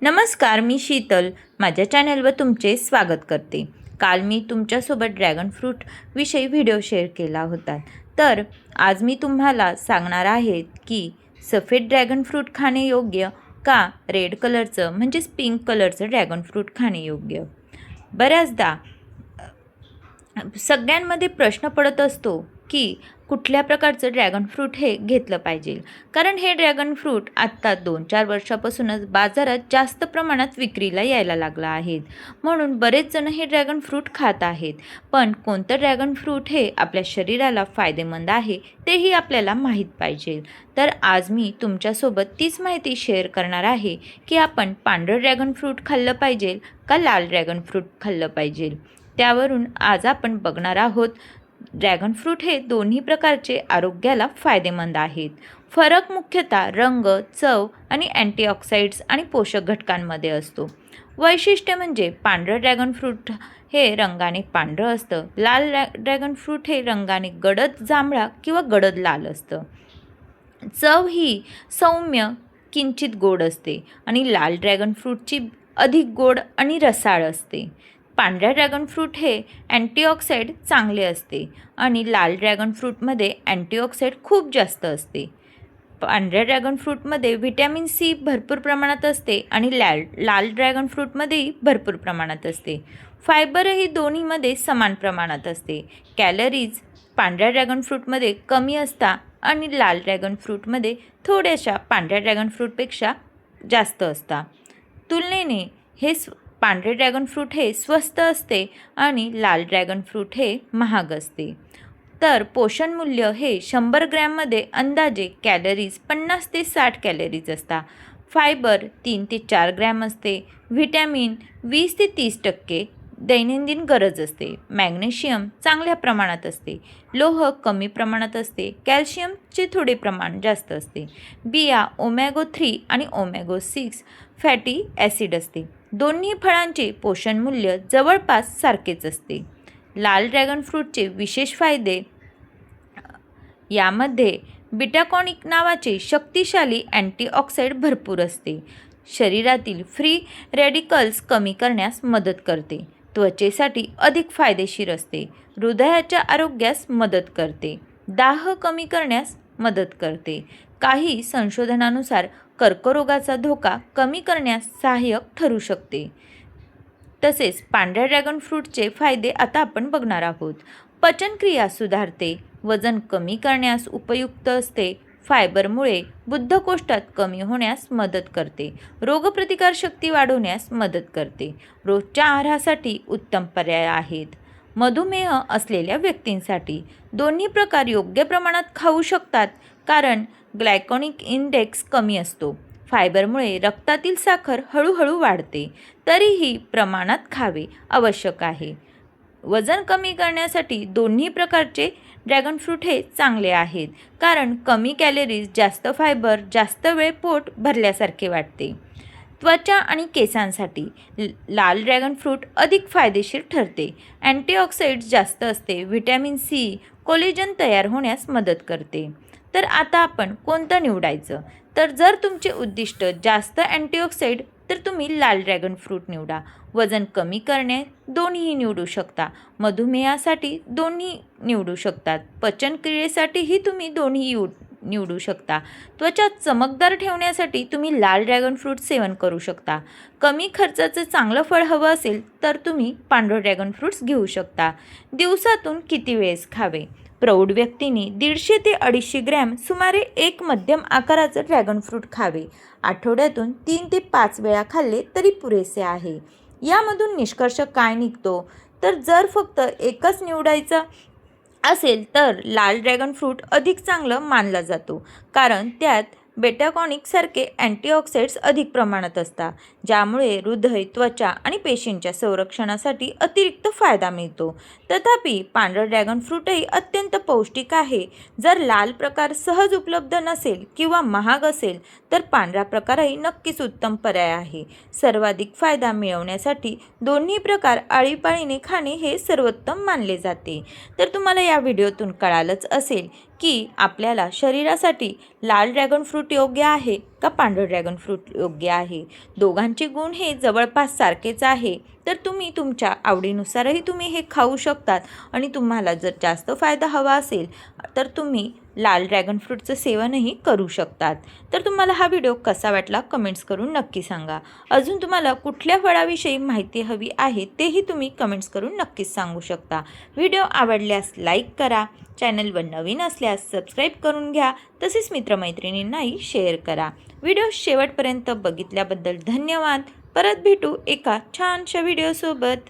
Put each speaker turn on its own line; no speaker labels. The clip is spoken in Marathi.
नमस्कार, मी शीतल माझ्या चॅनलवर तुमचे स्वागत करते। काल मी तुमच्यासोबत ड्रॅगन फ्रूट विषयी व्हिडिओ शेअर केला होता। तर आज मी तुम्हाला सांगणार आहे की सफेद ड्रॅगन फ्रूट खाणे योग्य का रेड कलरचं म्हणजेच पिंक कलरचं ड्रॅगन फ्रूट खाणे योग्य। बऱ्याचदा सगळ्यांमध्ये प्रश्न पडत असतो की कुठल्या प्रकारचं ड्रॅगन फ्रूट हे घेतलं पाहिजे, कारण हे ड्रॅगन फ्रूट आत्ता 2-4 वर्षापासूनच बाजारात जास्त प्रमाणात विक्रीला यायला लागला आहेत, म्हणून बरेच जण हे ड्रॅगन फ्रूट खात आहेत। पण कोणतं ड्रॅगन फ्रूट हे आपल्या शरीराला फायदेमंद आहे तेही आपल्याला माहीत पाहिजे। तर आज मी तुमच्यासोबत तीच माहिती शेअर करणार आहे की आपण पांढरं ड्रॅगन फ्रूट खाल्लं पाहिजे का लाल ड्रॅगन फ्रूट खाल्लं पाहिजे। त्यावरून आज आपण बघणार आहोत ड्रॅगन फ्रूट हे दोन्ही प्रकारचे आरोग्याला फायदेमंद आहेत। फरक मुख्यतः रंग, चव आणि अँटीऑक्सिडंट्स आणि पोषक घटकांमध्ये असतो। वैशिष्ट्य म्हणजे पांढरं ड्रॅगन फ्रूट हे रंगाने पांढरं असतं, लाल ड्रॅगन फ्रूट हे रंगाने गडद जांभळा किंवा गडद लाल असतं। चव ही सौम्य किंचित गोड असते आणि लाल ड्रॅगन फ्रूटची अधिक गोड आणि रसाळ असते। पांढऱ्या ड्रॅगन फ्रूट हे अँटीऑक्सिडंट चांगले असते आणि लाल ड्रॅगन फ्रूटमध्ये अँटीऑक्सिडंट खूप जास्त असते। पांढऱ्या ड्रॅगन फ्रूटमध्ये व्हिटॅमिन सी भरपूर प्रमाणात असते आणि लाल ड्रॅगन फ्रूटमध्येही भरपूर प्रमाणात असते। फायबरही दोन्हीमध्ये समान प्रमाणात असते। कॅलरीज पांढऱ्या ड्रॅगन फ्रूटमध्ये कमी असतात आणि लाल ड्रॅगन फ्रूटमध्ये थोड्याशा पांढऱ्या ड्रॅगन फ्रूटपेक्षा जास्त असतात। तुलनेने हे पांढरे ड्रॅगन फ्रूट हे स्वस्त असते आणि लाल ड्रॅगन फ्रूट हे महाग असते। तर पोषण मूल्य हे 100 ग्रॅममध्ये अंदाजे कॅलरीज 50 ते 60 कॅलरीज असतात। फायबर 3 ते 4 ग्रॅम असते। व्हिटॅमिन 20 ते 30% दैनंदिन गरज असते। मॅग्नेशियम चांगल्या प्रमाणात असते। लोह कमी प्रमाणात असते। कॅल्शियमचे थोडे प्रमाण जास्त असते। बिया ओमेगा 3 आणि ओमेगा 6 फॅटी ॲसिड असते। दोन्ही फळांचे पोषण मूल्य जवळपास सारखेच असते। लाल ड्रॅगन फ्रूटचे विशेष फायदे, यामध्ये बीटाकॉनिक नावाचे शक्तिशाली अँटीऑक्सिडंट भरपूर असते। शरीरातील फ्री रॅडिकल्स कमी करण्यास मदत करते। त्वचेसाठी अधिक फायदेशीर असते। हृदयाच्या आरोग्यास मदत करते। दाह कमी करण्यास मदत करते। काही संशोधनानुसार कर्करोगाचा धोका कमी करण्यास सहाय्यक ठरू शकते। तसेच पांढऱ्या ड्रॅगन फ्रूटचे फायदे आता आपण बघणार आहोत। पचनक्रिया सुधारते। वजन कमी करण्यास उपयुक्त असते। फायबरमुळे बद्धकोष्ठता कमी होण्यास मदत करते। रोगप्रतिकारशक्ती वाढवण्यास मदत करते। रोजच्या आहारासाठी उत्तम पर्याय आहेत। मधुमेह असलेल्या व्यक्तींसाठी दोन्ही प्रकार योग्य प्रमाणात खाऊ शकतात, कारण ग्लायकॅमिक इंडेक्स कमी असतो। फायबरमुळे रक्तातील साखर हळूहळू वाढते, तरीही प्रमाणात खावे आवश्यक आहे। वजन कमी करण्यासाठी दोन्ही प्रकारचे ड्रॅगन फ्रूट हे चांगले आहेत, कारण कमी कॅलरीज, जास्त फायबर, जास्त वेळ पोट भरल्यासारखे वाटते। त्वचा आणि केसांसाठी लाल ड्रॅगन फ्रूट अधिक फायदेशीर ठरते। अँटीऑक्सिडंट्स जास्त असते। व्हिटॅमिन सी कोलेजन तयार होण्यास मदत करते। तर आता आपण कोणतं निवडायचं? तर जर तुमचे उद्दिष्ट जास्त अँटीऑक्सिडंट तर तुम्ही लाल ड्रॅगन फ्रूट निवडा। वजन कमी करणे दोन्हीही निवडू शकता। मधुमेहासाठी दोन्ही निवडू शकतात। पचनक्रियेसाठीही तुम्ही दोन्ही निवडू शकता। त्वचा चमकदार ठेवण्यासाठी तुम्ही लाल ड्रॅगन फ्रूट सेवन करू शकता। कमी खर्चाचं चांगलं फळ हवं असेल तर तुम्ही पांढरं ड्रॅगन फ्रूट्स घेऊ शकता। दिवसातून किती वेळेस खावे? प्रौढ व्यक्तींनी 150 ते 250 ग्रॅम सुमारे एक मध्यम आकाराचं ड्रॅगन फ्रूट खावे। आठवड्यातून 3 ते 5 वेळा खाल्ले तरी पुरेसे आहे। यामधून निष्कर्ष काय निघतो? तर जर फक्त एकच निवडायचं असेल तर लाल ड्रॅगन फ्रूट अधिक चांगलं मानला जातो, कारण त्यात बेटाकॉनिक सारखे अँटीऑक्सिडंट्स अधिक प्रमाणात असतात, ज्यामुळे हृदय, त्वचा आणि पेशींच्या संरक्षणासाठी अतिरिक्त फायदा मिळतो। तथापि पांढरं ड्रॅगन फ्रूटही अत्यंत पौष्टिक आहे। जर लाल प्रकार सहज उपलब्ध नसेल किंवा महाग असेल तर पांढरा प्रकारही नक्कीच उत्तम पर्याय आहे। सर्वाधिक फायदा मिळवण्यासाठी दोन्ही प्रकार आळीपाळीने खाणे हे सर्वोत्तम मानले जाते। तर तुम्हाला या व्हिडिओतून कळालंच असेल की आपल्याला शरीरासाठी लाल ड्रॅगन फ्रूट योग्य आहे का पांढरं ड्रॅगन फ्रूट योग्य आहे. दोघांचे गुण हे जवळपास सारखेच आहे, तर तुम्ही तुमच्या आवडीनुसारही तुम्ही हे खाऊ शकतात. आणि तुम्हाला जर जास्त फायदा हवा असेल तर तुम्ही लाल ड्रॅगन फ्रूटचं सेवनही करू शकतात. तर तुम्हाला हा व्हिडिओ कसा वाटला कमेंट्स करून नक्की सांगा. अजून तुम्हाला कुठल्या फळाविषयी माहिती हवी आहे तेही तुम्ही कमेंट्स करून नक्कीच सांगू शकता. व्हिडिओ आवडल्यास लाईक करा, चॅनलवर नवीन असल्यास सबस्क्राईब करून घ्या, तसेच मित्रमैत्रिणींनाही शेअर करा. व्हिडिओ शेवटपर्यंत बघितल्याबद्दल धन्यवाद. परत भेटू एका छानशा व्हिडिओसोबत.